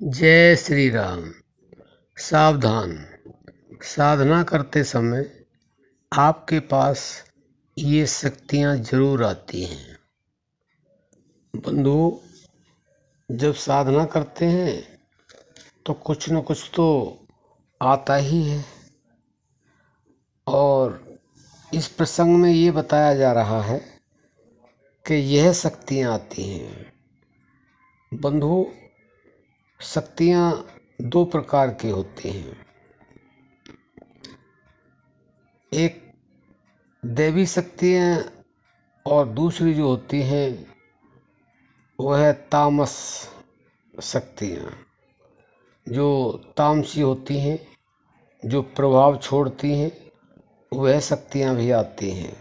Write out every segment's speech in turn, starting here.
जय श्री राम। सावधान। साधना करते समय आपके पास ये शक्तियाँ जरूर आती हैं। बंधु, जब साधना करते हैं तो कुछ न कुछ तो आता ही है। और इस प्रसंग में ये बताया जा रहा है कि यह शक्तियाँ आती हैं। बंधु, शक्तियाँ दो प्रकार की होती हैं। एक दैवी शक्तियाँ और दूसरी जो होती हैं वह है तामस शक्तियाँ, जो तामसी होती हैं, जो प्रभाव छोड़ती हैं, वह शक्तियाँ भी आती हैं।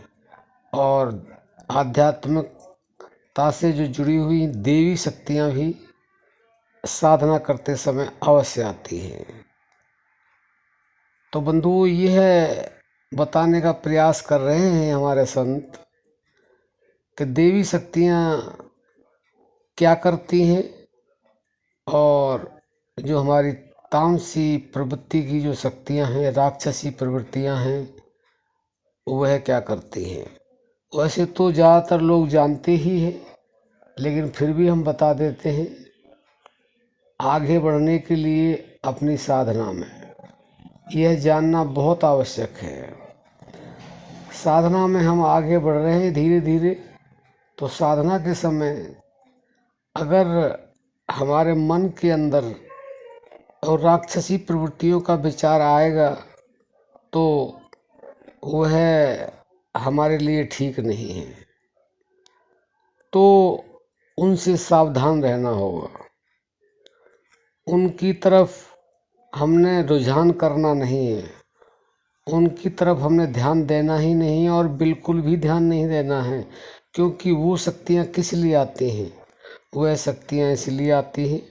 और आध्यात्मिकता से जो जुड़ी हुई देवी शक्तियाँ भी साधना करते समय अवश्य आती हैं। तो बंधु, यह बताने का प्रयास कर रहे हैं हमारे संत कि देवी शक्तियाँ क्या करती हैं और जो हमारी तामसी प्रवृत्ति की जो शक्तियाँ हैं, राक्षसी प्रवृत्तियाँ हैं, वह क्या करती हैं। वैसे तो ज़्यादातर लोग जानते ही हैं, लेकिन फिर भी हम बता देते हैं। आगे बढ़ने के लिए अपनी साधना में यह जानना बहुत आवश्यक है। साधना में हम आगे बढ़ रहे हैं धीरे धीरे, तो साधना के समय अगर हमारे मन के अंदर और राक्षसी प्रवृत्तियों का विचार आएगा तो वह हमारे लिए ठीक नहीं है। तो उनसे सावधान रहना होगा। उनकी तरफ हमने रुझान करना नहीं है, उनकी तरफ हमने ध्यान देना ही नहीं है और बिल्कुल भी ध्यान नहीं देना है। क्योंकि वो शक्तियाँ किस लिए आती हैं? वह शक्तियाँ इसलिए आती हैं,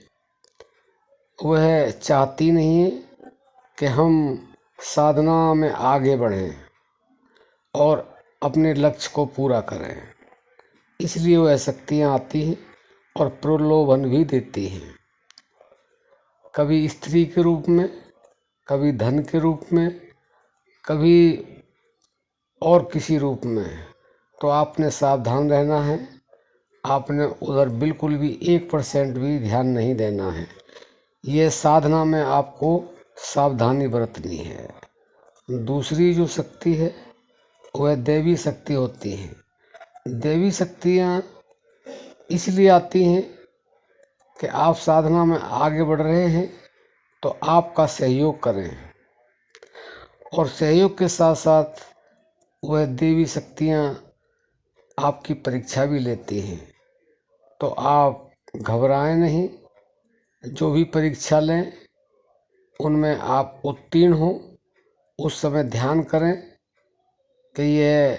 वह चाहती नहीं है कि हम साधना में आगे बढ़ें और अपने लक्ष्य को पूरा करें। इसलिए वह शक्तियाँ आती हैं और प्रलोभन भी देती हैं, कभी स्त्री के रूप में, कभी धन के रूप में, कभी और किसी रूप में। तो आपने सावधान रहना है। आपने उधर बिल्कुल भी 1% भी ध्यान नहीं देना है। ये साधना में आपको सावधानी बरतनी है। दूसरी जो शक्ति है वह दैवी शक्ति होती है। दैवी शक्तियाँ इसलिए आती हैं कि आप साधना में आगे बढ़ रहे हैं तो आपका सहयोग करें, और सहयोग के साथ साथ वह देवी शक्तियाँ आपकी परीक्षा भी लेती हैं। तो आप घबराएं नहीं, जो भी परीक्षा लें उनमें आप उत्तीर्ण हो। उस समय ध्यान करें कि यह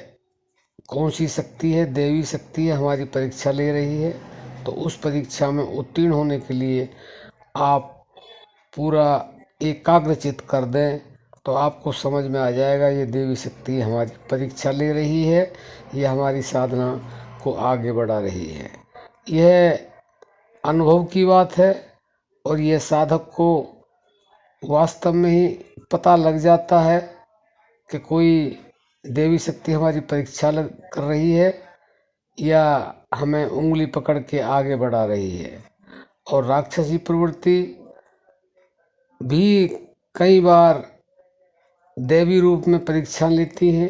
कौन सी शक्ति है, देवी शक्ति है, हमारी परीक्षा ले रही है। तो उस परीक्षा में उत्तीर्ण होने के लिए आप पूरा एकाग्रचित कर दें, तो आपको समझ में आ जाएगा ये देवी शक्ति हमारी परीक्षा ले रही है, ये हमारी साधना को आगे बढ़ा रही है। यह अनुभव की बात है और यह साधक को वास्तव में ही पता लग जाता है कि कोई देवी शक्ति हमारी परीक्षा कर रही है या हमें उंगली पकड़ के आगे बढ़ा रही है। और राक्षसी प्रवृत्ति भी कई बार दैवी रूप में परीक्षा लेती हैं,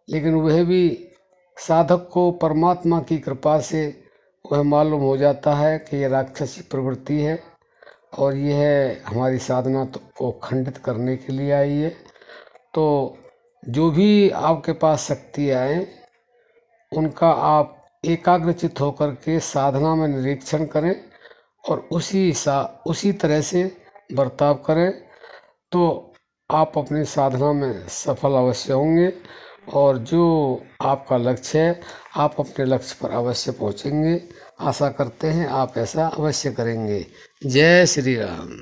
लेकिन वह भी साधक को परमात्मा की कृपा से वह मालूम हो जाता है कि यह राक्षसी प्रवृत्ति है और यह हमारी साधना को खंडित करने के लिए आई है। तो जो भी आपके पास शक्ति आए उनका आप एकाग्रचित होकर के साधना में निरीक्षण करें और उसी तरह से बर्ताव करें, तो आप अपनी साधना में सफल अवश्य होंगे। और जो आपका लक्ष्य है, आप अपने लक्ष्य पर अवश्य पहुंचेंगे। आशा करते हैं आप ऐसा अवश्य करेंगे। जय श्री राम।